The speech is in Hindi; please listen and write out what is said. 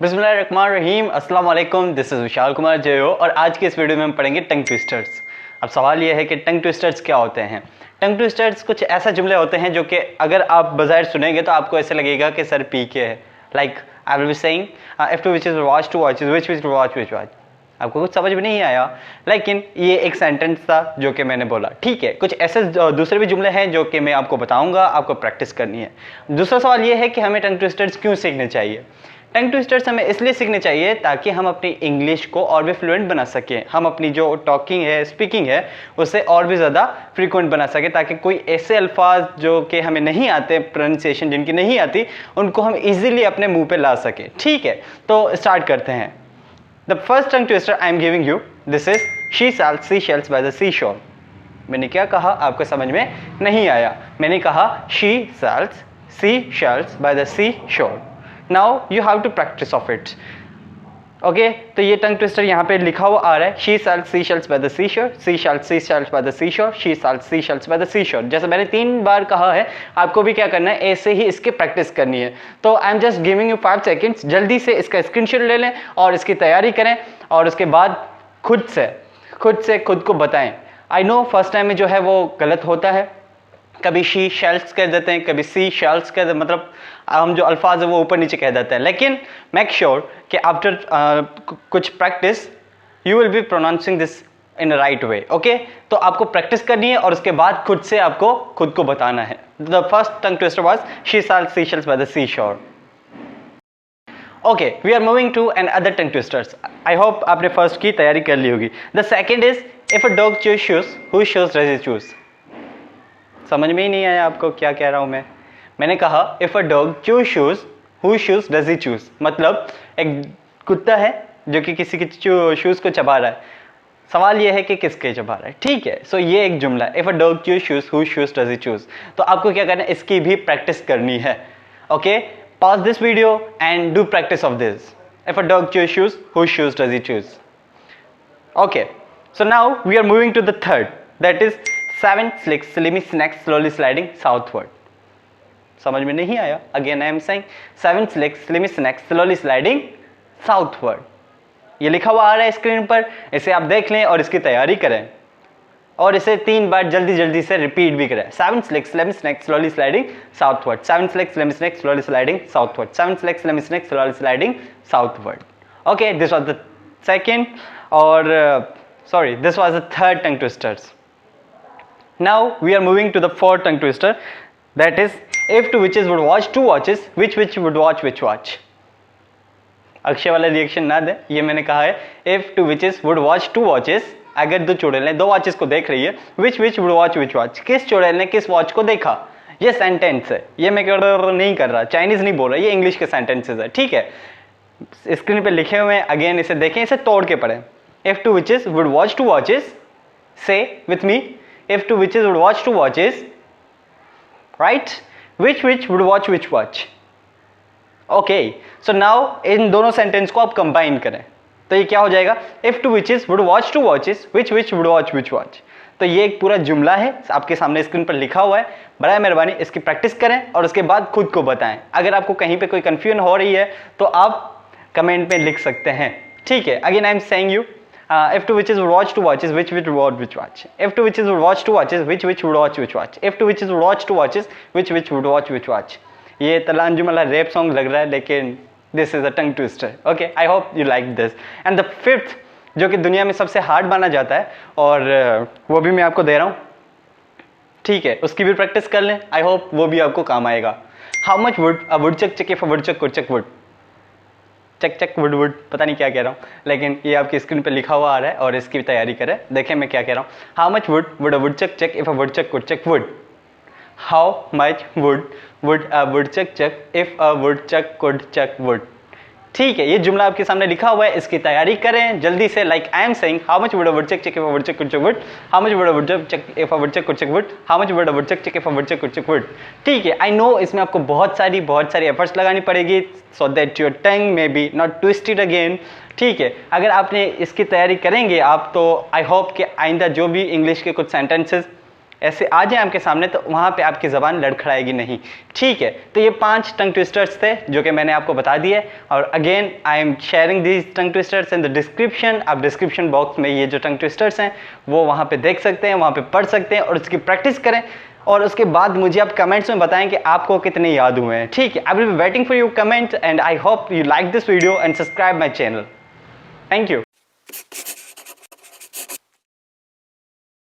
बिस्मिल्लाहिर्रहमानिर्रहीम, अस्सलाम वालेकुम। दिस इज़ विशाल कुमार जयो और आज के इस वीडियो में हम पढ़ेंगे टंग ट्विस्टर्स। अब सवाल ये है कि टंग ट्विस्टर्स क्या होते हैं। टंग ट्विस्टर्स कुछ ऐसा जुमले होते हैं जो कि अगर आप बज़ाहिर सुनेंगे तो आपको ऐसे लगेगा कि सर पी के है। Like I will be saying if two witches watch two watch which witch watch which watch. आपको कुछ समझ में नहीं आया, लेकिन ये एक सेंटेंस था जो कि मैंने बोला। ठीक है, कुछ ऐसे दूसरे भी जुमले हैं जो कि मैं आपको बताऊंगा, आपको प्रैक्टिस करनी है। दूसरा सवाल ये है कि हमें टंग ट्विस्टर्स क्यों सीखने चाहिए। टंग ट्विस्टर्स हमें इसलिए सीखने चाहिए ताकि हम अपनी इंग्लिश को और भी फ्लुएंट बना सकें, हम अपनी जो टॉकिंग है, स्पीकिंग है, उसे और भी ज़्यादा फ्रीक्वेंट बना सकें, ताकि कोई ऐसे अल्फाज जो कि हमें नहीं आते, प्रोनाउंसिएशन जिनकी नहीं आती, उनको हम इजीली अपने मुंह पे ला सकें। ठीक है, तो स्टार्ट करते हैं। The first tongue twister I am giving you, this is she sells sea shells by the sea shore. मैंने क्या कहा आपको समझ में नहीं आया। मैंने कहा she sells sea shells by the sea shore. Now you have to practice of it. Okay, तो ये टंग ट्विस्टर यहाँ पे लिखा हुआ आ रहा है, she sells sea shells by the sea shore, sea shells by the sea shore, she sells sea shells by the sea shore. जैसे मैंने 3 बार कहा है, आपको भी क्या करना है, ऐसे ही इसकी प्रैक्टिस करनी है। तो I am just giving you 5 seconds, जल्दी से इसका स्क्रीनशॉट ले लें और इसकी तैयारी करें और उसके बाद खुद को बताएं। आई नो फर्स्ट टाइम में जो है वो गलत होता है, कभी शी शेल्स कह देते हैं, कभी सी शेल्स कह देते, मतलब हम जो अल्फाज है वो ऊपर नीचे कह देते हैं। लेकिन मेक श्योर कि आफ्टर कुछ practice you will be pronouncing this in a right way. Okay, तो आपको प्रैक्टिस करनी है और उसके बाद खुद को बताना है। The first tongue twister was she sells sea shells by the sea shore. Okay, we are moving to another tongue twisters. I hope आपने फर्स्ट की तैयारी कर ली होगी। The second is if a dog chews shoes who shoes does he choose. समझ में ही नहीं आया आपको क्या कह रहा हूं मैं। मैंने कहा if a dog chews shoes who shoes does he choose, मतलब एक कुत्ता है जो कि किसी के शूज को चबा रहा है। सवाल ये है कि किसके चबा रहा है। ठीक है, सो ये एक जुमला, if a dog chews shoes who shoes does he choose. तो आपको क्या करना है, इसकी भी प्रैक्टिस करनी है। Okay, pause this video and do practice of this. If a dog chews shoes who shoes does he choose. Okay, so now we are moving to the third, that is 7 slick slimy snacks slowly sliding southward। समझ में नहीं आया, again I am saying 7 slick slimy snacks slowly sliding southward। ये लिखा हुआ आ रहा है स्क्रीन पर, इसे आप देख लें और इसकी तैयारी करें और इसे 3 बार जल्दी से रिपीट भी करें। 7 slick slimy snacks slowly sliding southward, 7 slick slimy snacks slowly sliding southward, 7 slick slimy snacks slowly sliding southward। Okay, this was the second this was the third tongue twisters। Now we are moving to the fourth tongue twister, that is if two witches would watch two watches, which would watch which watch। Akshay वाला रिएक्शन ना दे, ये मैंने कहा है if two witches would watch two watches, अगर दो चुड़ैलें 2 वॉचेस को देख रही है, which would watch which watch, किस चुड़ैल ने किस वॉच को देखा। ये सेंटेंस है, ये मैं नहीं कर रहा, चाइनीज नहीं बोल रहा, ये इंग्लिश के सेंटेंसेस है। ठीक है, स्क्रीन पे लिखे हुए हैं, अगेन इसे देखें, इसे तोड़ के पढ़ें। if two witches would watch two watches, say with me, if two witches would watch two watches, right, which would watch which watch। okay, so now इन दोनों सेंटेंस को आप कंबाइन करें तो ये क्या हो जाएगा, if two witches would watch two watches, which would watch which watch। तो ये एक पूरा जुमला है, आपके सामने स्क्रीन पर लिखा हुआ है। बराए मेहरबानी इसकी प्रैक्टिस करें और उसके बाद खुद को बताएं। अगर आपको कहीं पे कोई कंफ्यूजन हो रही है तो आप कमेंट में लिख सकते हैं। ठीक है, again I am saying you if two witches would watch two watches, which would watch which watch। if two witches would watch two watches, which would watch which watch। if two witches would watch two watches, which would watch which watch। ये तलान जुमला रैप सॉन्ग लग रहा है, लेकिन this is a tongue twister. Okay, I hope you like this. And the fifth, जो कि दुनिया में सबसे हार्ड माना जाता है और वो भी मैं आपको दे रहा हूँ। ठीक है, उसकी भी प्रैक्टिस कर लें, आई होप वो भी आपको काम आएगा। How much wood a woodchuck chuck if a woodchuck could chuck wood. Chuck wood पता नहीं क्या कह रहा हूँ, लेकिन ये आपकी स्क्रीन पे लिखा हुआ आ रहा है और इसकी तैयारी करें। देखें मैं क्या कह रहा हूँ। How much wood a woodchuck chuck if a woodchuck could chuck wood. How much wood a woodchuck chuck if a woodchuck could chuck wood. ठीक है, ये जुमला आपके सामने लिखा हुआ है, इसकी तैयारी करें जल्दी से। Like I am saying how much wood a woodchuck chuck if a woodchuck could chuck wood, how much wood a woodchuck chuck if a woodchuck could chuck wood, how much wood a woodchuck chuck if a woodchuck could chuck wood. ठीक है, आई नो इसमें आपको बहुत सारी एफर्ट्स लगानी पड़ेगी so that your tongue may be not twisted again. ठीक है, अगर आपने इसकी तैयारी करेंगे आप, तो आई होप कि आइंदा जो भी इंग्लिश के कुछ सेंटेंसेस ऐसे आ जाए आपके सामने तो वहाँ पे आपकी ज़बान लड़खड़ाएगी नहीं, ठीक है। तो ये 5 टंग ट्विस्टर्स थे जो कि मैंने आपको बता दिए, और again I am sharing these tongue twisters in the description. आप डिस्क्रिप्शन बॉक्स में ये जो टंग ट्विस्टर्स हैं वो वहाँ पे देख सकते हैं, वहाँ पे पढ़ सकते हैं और उसकी प्रैक्टिस करें, और उसके बाद मुझे आप कमेंट्स में बताएं कि आपको कितने याद हुए हैं, ठीक है। आई will be waiting for your comment and I hope you like this video and subscribe my channel. Thank you.